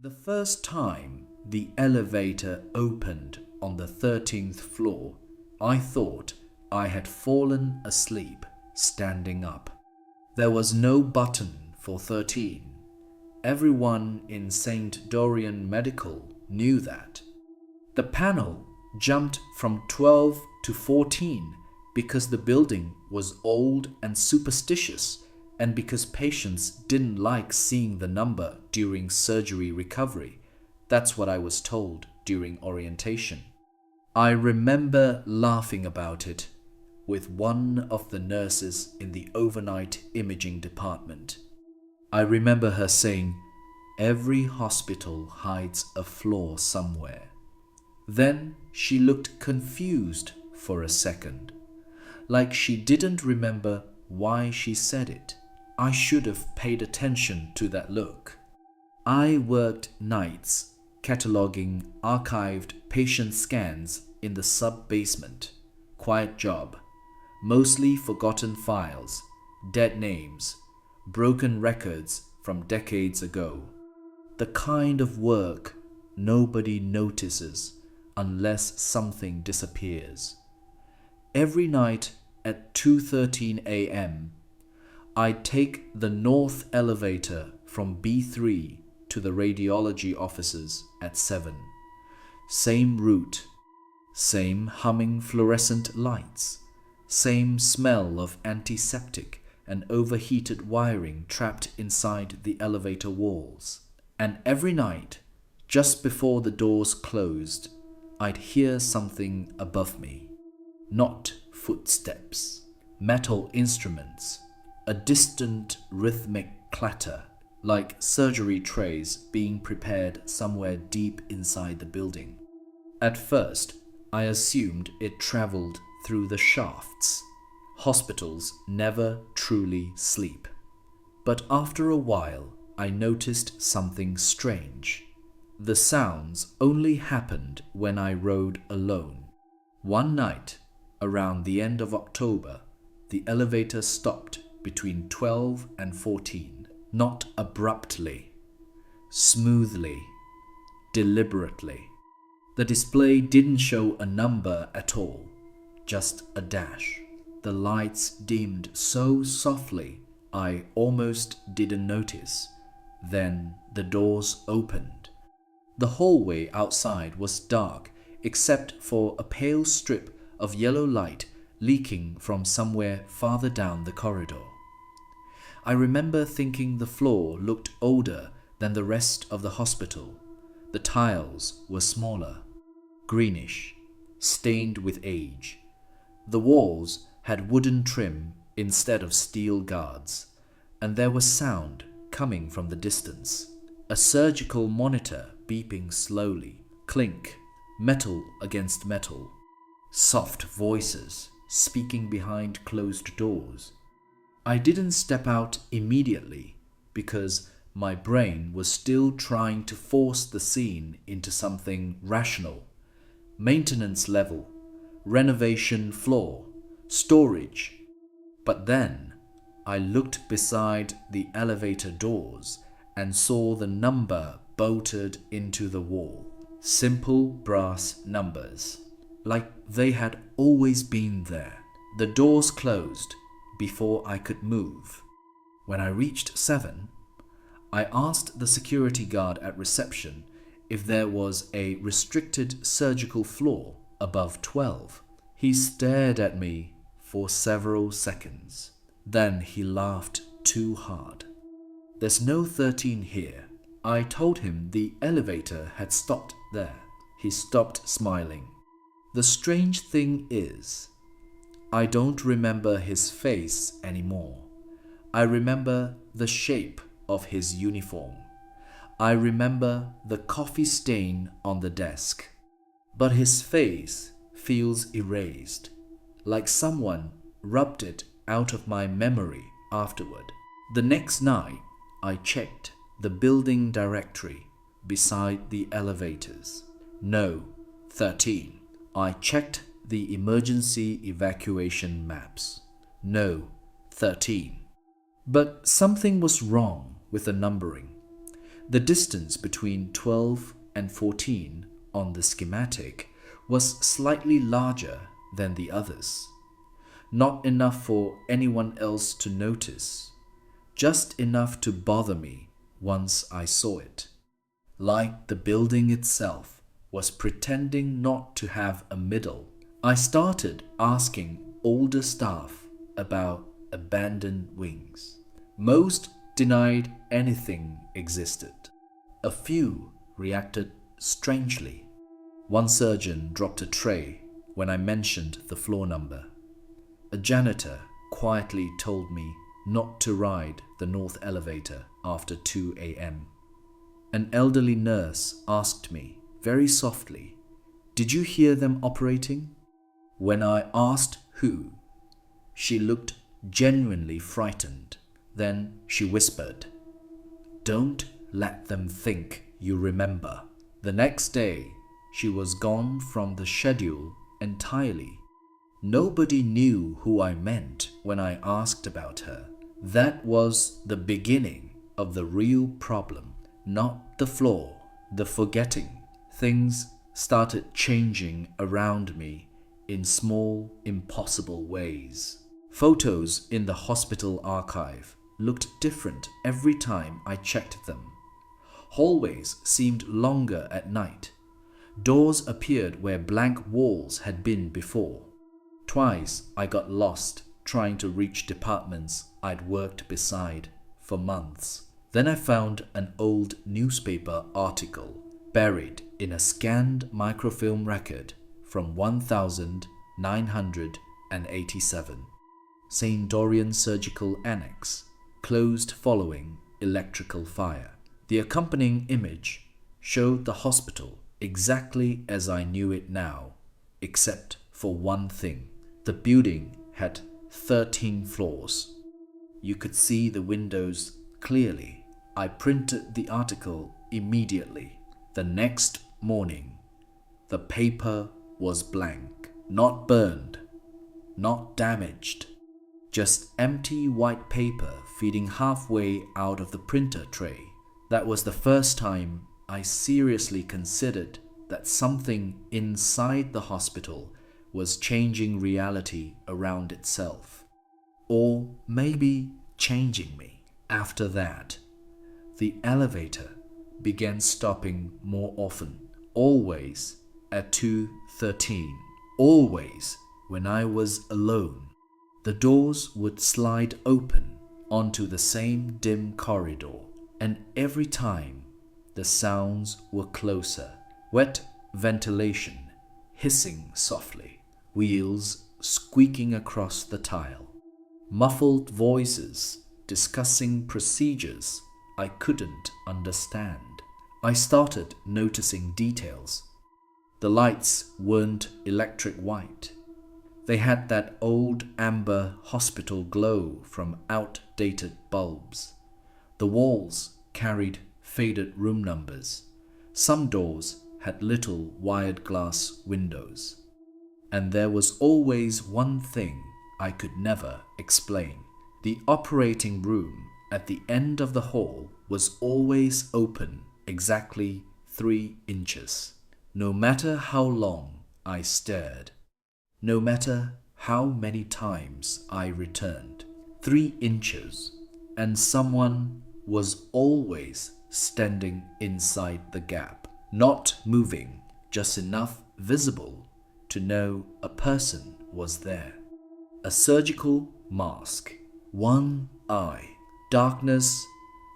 The first time the elevator opened on the 13th floor, I thought I had fallen asleep standing up. There was no button for 13. Everyone in St. Dorian Medical knew that. The panel jumped from 12 to 14 because the building was old and superstitious, and because patients didn't like seeing the number during surgery recovery. That's what I was told during orientation. I remember laughing about it with one of the nurses in the overnight imaging department. I remember her saying, "Every hospital hides a flaw somewhere." Then she looked confused for a second, like she didn't remember why she said it. I should have paid attention to that look. I worked nights cataloging archived patient scans in the sub-basement. Quiet job. Mostly forgotten files, dead names, broken records from decades ago. The kind of work nobody notices unless something disappears. Every night at 2:13 a.m., I'd take the north elevator from B3 to the radiology offices at 7. Same route, same humming fluorescent lights, same smell of antiseptic and overheated wiring trapped inside the elevator walls. And every night, just before the doors closed, I'd hear something above me. Not footsteps, metal instruments, a distant rhythmic clatter, like surgery trays being prepared somewhere deep inside the building. At first, I assumed it traveled through the shafts. Hospitals never truly sleep. But after a while, I noticed something strange. The sounds only happened when I rode alone. One night, around the end of October, the elevator stopped between 12 and 14, not abruptly, smoothly, deliberately. The display didn't show a number at all, just a dash. The lights dimmed so softly I almost didn't notice. Then the doors opened. The hallway outside was dark except for a pale strip of yellow light leaking from somewhere farther down the corridor. I remember thinking the floor looked older than the rest of the hospital. The tiles were smaller, greenish, stained with age. The walls had wooden trim instead of steel guards, and there was sound coming from the distance. A surgical monitor beeping slowly, clink, metal against metal. Soft voices speaking behind closed doors. I didn't step out immediately because my brain was still trying to force the scene into something rational. Maintenance level, renovation floor, storage. But then I looked beside the elevator doors and saw the number bolted into the wall. Simple brass numbers, like they had always been there. The doors closed before I could move. When I reached 7, I asked the security guard at reception if there was a restricted surgical floor above 12. He stared at me for several seconds. Then he laughed too hard. "There's no 13 here." I told him the elevator had stopped there. He stopped smiling. The strange thing is, I don't remember his face anymore. I remember the shape of his uniform. I remember the coffee stain on the desk. But his face feels erased, like someone rubbed it out of my memory afterward. The next night, I checked the building directory beside the elevators. No 13. I checked the emergency evacuation maps. No 13. But something was wrong with the numbering. The distance between 12 and 14 on the schematic was slightly larger than the others. Not enough for anyone else to notice, just enough to bother me once I saw it. Like the building itself was pretending not to have a middle. I started asking older staff about abandoned wings. Most denied anything existed. A few reacted strangely. One surgeon dropped a tray when I mentioned the floor number. A janitor quietly told me not to ride the north elevator after 2 a.m. An elderly nurse asked me very softly, "Did you hear them operating?" When I asked who, she looked genuinely frightened. Then she whispered, "Don't let them think you remember." The next day, she was gone from the schedule entirely. Nobody knew who I meant when I asked about her. That was the beginning of the real problem, not the flaw, the forgetting. Things started changing around me in small, impossible ways. Photos in the hospital archive looked different every time I checked them. Hallways seemed longer at night. Doors appeared where blank walls had been before. Twice I got lost trying to reach departments I'd worked beside for months. Then I found an old newspaper article buried in a scanned microfilm record from 1987. St. Dorian Surgical Annex, closed following electrical fire. The accompanying image showed the hospital exactly as I knew it now, except for one thing. The building had 13 floors. You could see the windows clearly. I printed the article immediately. The next morning, the paper was blank, not burned, not damaged, just empty white paper feeding halfway out of the printer tray. That was the first time I seriously considered that something inside the hospital was changing reality around itself, or maybe changing me. After that, the elevator began stopping more often, always at 2:13, always when I was alone. The doors would slide open onto the same dim corridor, and every time the sounds were closer. Wet ventilation hissing softly, wheels squeaking across the tile, muffled voices discussing procedures I couldn't understand. I started noticing details. The lights weren't electric white. They had that old amber hospital glow from outdated bulbs. The walls carried faded room numbers. Some doors had little wired glass windows. And there was always one thing I could never explain. The operating room at the end of the hall was always open exactly 3 inches. No matter how long I stared, no matter how many times I returned, 3 inches, and someone was always standing inside the gap, not moving, just enough visible to know a person was there. A surgical mask, one eye, darkness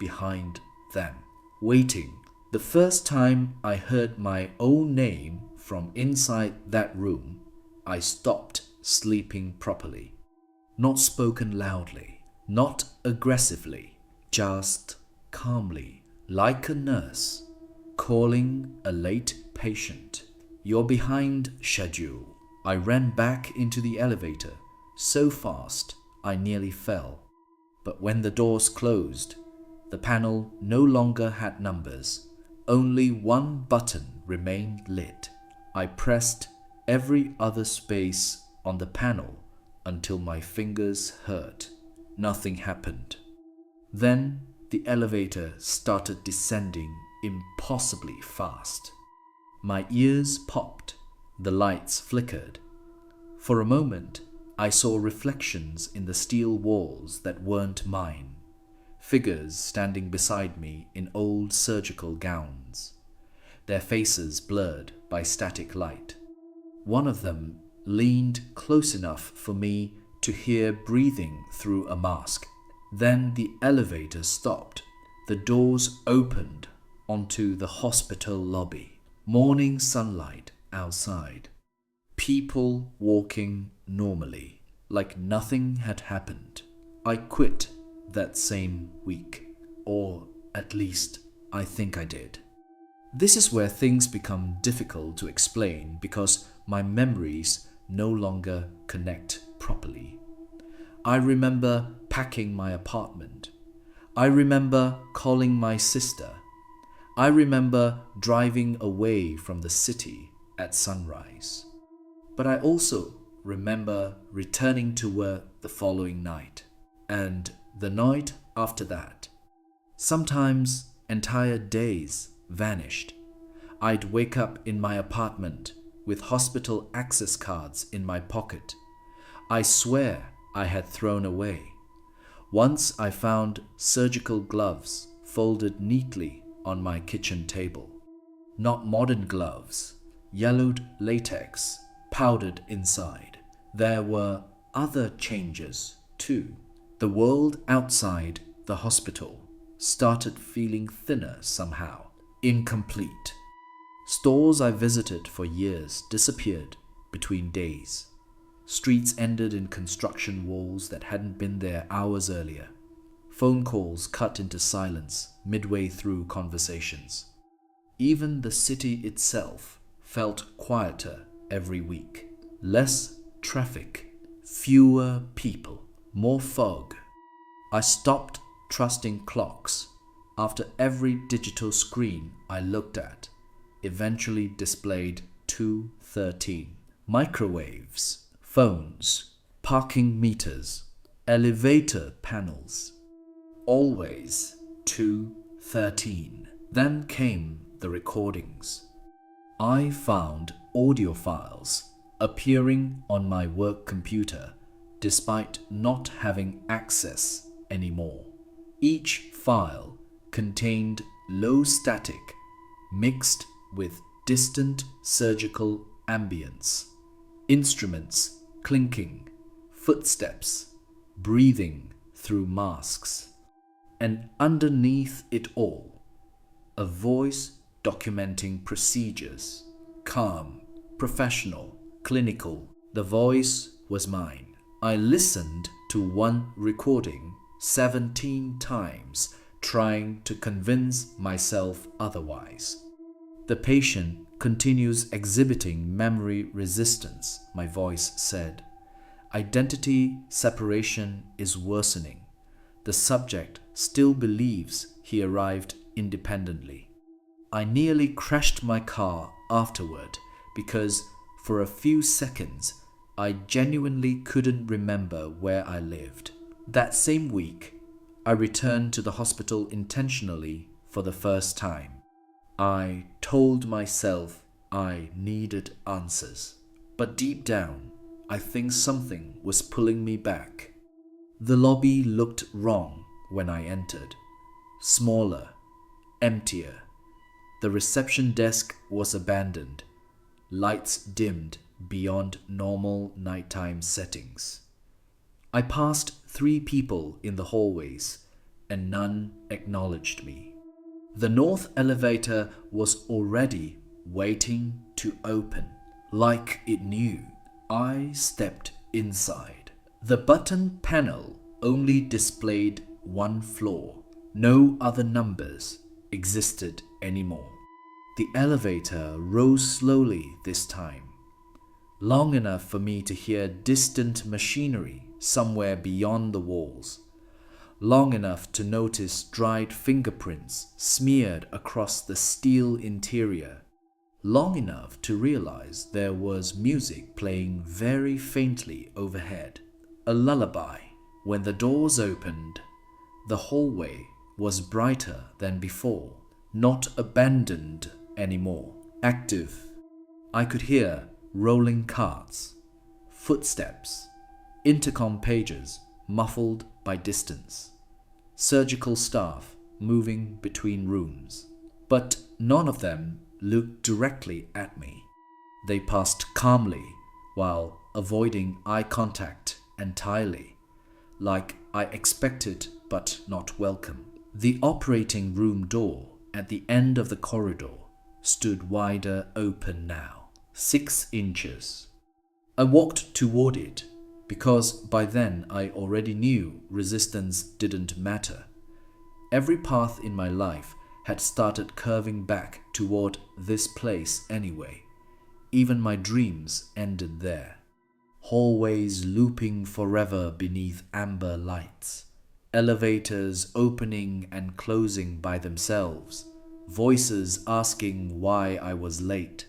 behind them, waiting. The first time I heard my own name from inside that room, I stopped sleeping properly. Not spoken loudly, not aggressively, just calmly, like a nurse calling a late patient. "You're behind schedule." I ran back into the elevator so fast I nearly fell. But when the doors closed, the panel no longer had numbers. Only one button remained lit. I pressed every other space on the panel until my fingers hurt. Nothing happened. Then the elevator started descending impossibly fast. My ears popped, the lights flickered. For a moment, I saw reflections in the steel walls that weren't mine, figures standing beside me in old surgical gowns, their faces blurred by static light. One of them leaned close enough for me to hear breathing through a mask. Then the elevator stopped. The doors opened onto the hospital lobby. Morning sunlight outside. People walking normally, like nothing had happened. I quit that same week, or at least I think I did. This is where things become difficult to explain because my memories no longer connect properly. I remember packing my apartment. I remember calling my sister. I remember driving away from the city at sunrise. But I also remember returning to work the following night, and the night after that. Sometimes entire days vanished. I'd wake up in my apartment with hospital access cards in my pocket. I swear I had thrown away. Once I found surgical gloves folded neatly on my kitchen table. Not modern gloves, yellowed latex, powdered inside. There were other changes too. The world outside the hospital started feeling thinner somehow, incomplete. Stores I visited for years disappeared between days. Streets ended in construction walls that hadn't been there hours earlier. Phone calls cut into silence midway through conversations. Even the city itself felt quieter every week. Less traffic, fewer people, more fog. I stopped trusting clocks after every digital screen I looked at eventually displayed 2:13. Microwaves, phones, parking meters, elevator panels. Always 2:13. Then came the recordings. I found audio files appearing on my work computer despite not having access anymore. Each file contained low static mixed with distant surgical ambience, instruments clinking, footsteps, breathing through masks. And underneath it all, a voice documenting procedures, calm, professional, clinical. The voice was mine. I listened to one recording 17 times, trying to convince myself otherwise. The patient continues exhibiting memory resistance, my voice said. Identity separation is worsening. The subject still believes he arrived independently. I nearly crashed my car afterward because for a few seconds I genuinely couldn't remember where I lived. That same week, I returned to the hospital intentionally for the first time. I told myself I needed answers, but deep down, I think something was pulling me back. The lobby looked wrong when I entered. Smaller, emptier. The reception desk was abandoned. Lights dimmed beyond normal nighttime settings. I passed 3 people in the hallways, and none acknowledged me. The north elevator was already waiting to open, like it knew. I stepped inside. The button panel only displayed 1 floor. No other numbers existed anymore. The elevator rose slowly this time, long enough for me to hear distant machinery somewhere beyond the walls, long enough to notice dried fingerprints smeared across the steel interior, long enough to realize there was music playing very faintly overhead, a lullaby. When the doors opened, the hallway was brighter than before, not abandoned anymore, active. I could hear rolling carts, footsteps, intercom pages muffled by distance, surgical staff moving between rooms. But none of them looked directly at me. They passed calmly while avoiding eye contact entirely, like I expected but not welcome. The operating room door at the end of the corridor stood wider open now, 6 inches. I walked toward it because by then I already knew resistance didn't matter. Every path in my life had started curving back toward this place anyway. Even my dreams ended there. Hallways looping forever beneath amber lights, elevators opening and closing by themselves, voices asking why I was late.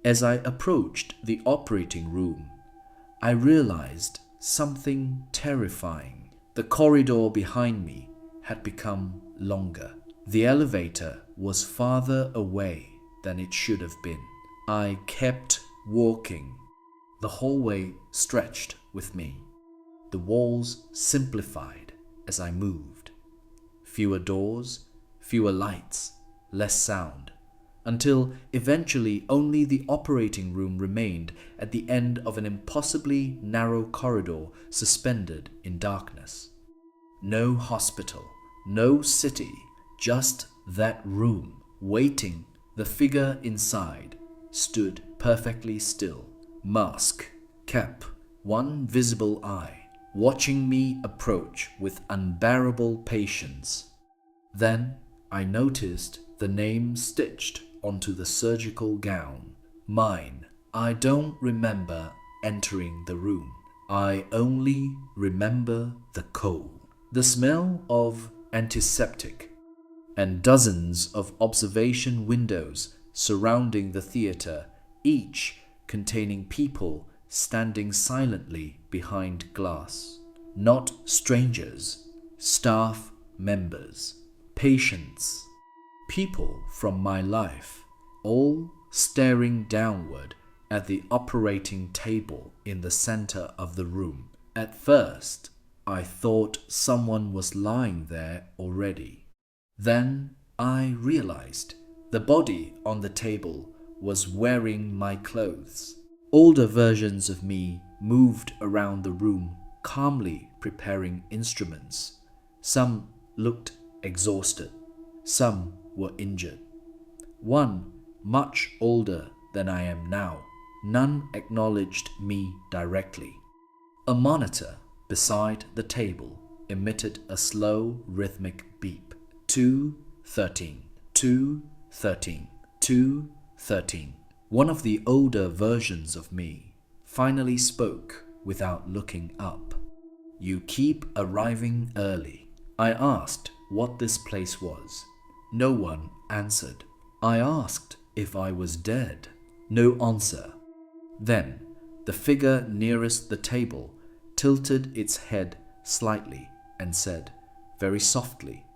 As I approached the operating room, I realized something terrifying. The corridor behind me had become longer. The elevator was farther away than it should have been. I kept walking. The hallway stretched with me. The walls simplified as I moved. Fewer doors, fewer lights, less sound, until eventually only the operating room remained at the end of an impossibly narrow corridor suspended in darkness. No hospital, no city, just that room, waiting. The figure inside stood perfectly still, mask, cap, one visible eye, watching me approach with unbearable patience. Then I noticed the name stitched onto the surgical gown. Mine. I don't remember entering the room. I only remember the cold, the smell of antiseptic, and dozens of observation windows surrounding the theater, each containing people standing silently behind glass. Not strangers, staff members, patients, people from my life, all staring downward at the operating table in the center of the room. At first, I thought someone was lying there already. Then I realized the body on the table was wearing my clothes. Older versions of me moved around the room, calmly preparing instruments. Some looked exhausted. Some were injured. One, much older than I am now, none acknowledged me directly. A monitor beside the table emitted a slow, rhythmic beep. 2:13, 2:13, 2:13. One of the older versions of me finally spoke without looking up. "You keep arriving early." I asked what this place was. No one answered. I asked if I was dead. No answer. Then the figure nearest the table tilted its head slightly and said, very softly,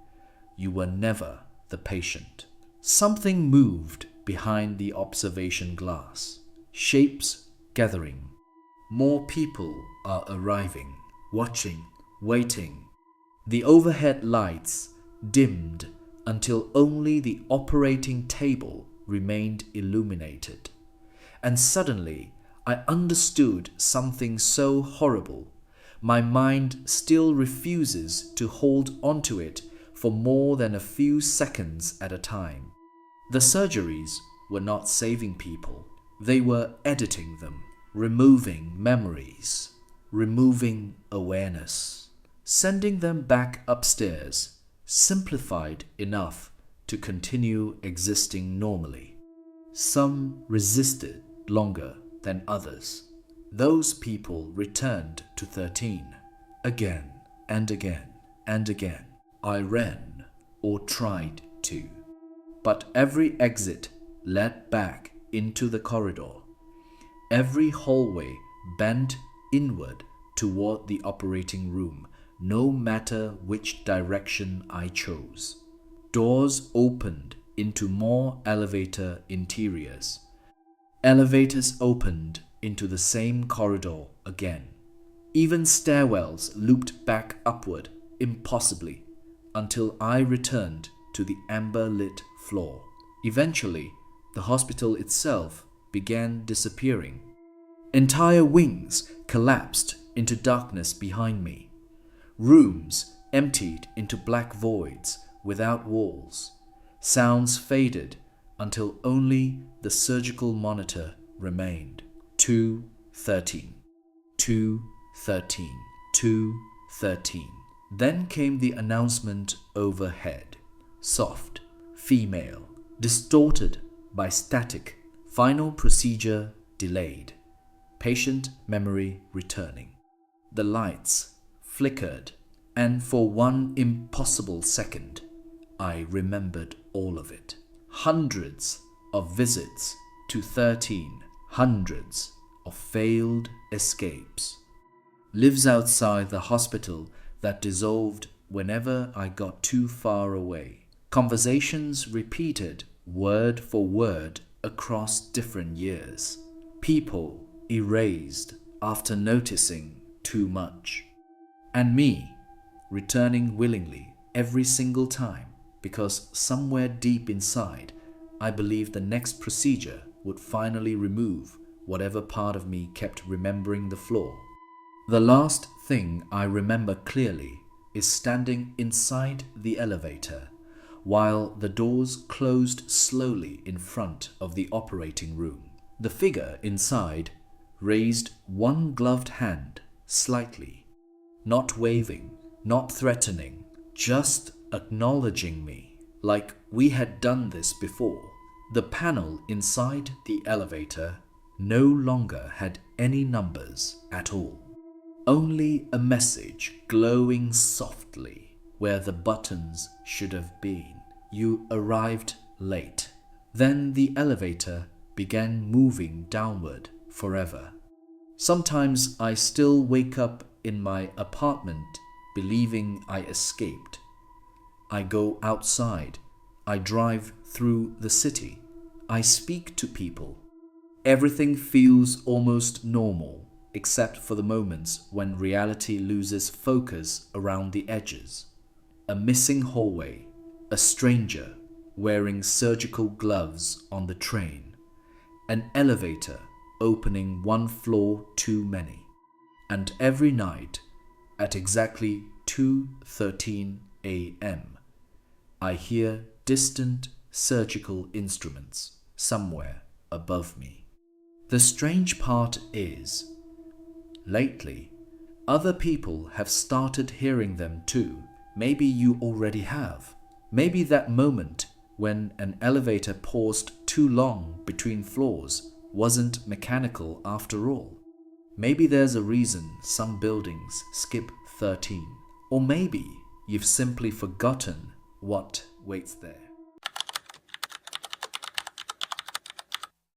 "You were never the patient." Something moved behind the observation glass. Shapes gathering. More people are arriving, watching, waiting. The overhead lights dimmed until only the operating table remained illuminated. And suddenly, I understood something so horrible. My mind still refuses to hold onto it for more than a few seconds at a time. The surgeries were not saving people. They were editing them, removing memories, removing awareness, sending them back upstairs, simplified enough to continue existing normally. Some resisted longer than others. Those people returned to 13, again and again and again. I ran or tried to, but every exit led back into the corridor. Every hallway bent inward toward the operating room, no matter which direction I chose. Doors opened into more elevator interiors. Elevators opened into the same corridor again. Even stairwells looped back upward impossibly until I returned to the amber-lit floor. Eventually, the hospital itself began disappearing. Entire wings collapsed into darkness behind me. Rooms emptied into black voids without walls. Sounds faded until only the surgical monitor remained. 2:13, 2:13, 2:13. Then came the announcement overhead. Soft, female, distorted by static. Final procedure delayed. Patient memory returning. The lights flickered, and for one impossible second, I remembered all of it. Hundreds of visits to 13, hundreds of failed escapes. Lives outside the hospital that dissolved whenever I got too far away. Conversations repeated word for word across different years. People erased after noticing too much. And me returning willingly every single time because somewhere deep inside I believed the next procedure would finally remove whatever part of me kept remembering the floor. The last thing I remember clearly is standing inside the elevator while the doors closed slowly in front of the operating room. The figure inside raised one gloved hand slightly, not waving, not threatening, just acknowledging me, like we had done this before. The panel inside the elevator no longer had any numbers at all. Only a message glowing softly where the buttons should have been. You arrived late. Then the elevator began moving downward forever. Sometimes I still wake up in my apartment believing I escaped. I go outside. I drive through the city. I speak to people. Everything feels almost normal, except for the moments when reality loses focus around the edges. A missing hallway, a stranger wearing surgical gloves on the train, an elevator opening one floor too many. And every night at exactly 2:13 a.m., I hear distant surgical instruments somewhere above me. The strange part is, lately, other people have started hearing them too. Maybe you already have. Maybe that moment when an elevator paused too long between floors wasn't mechanical after all. Maybe there's a reason some buildings skip 13. Or maybe you've simply forgotten what waits there.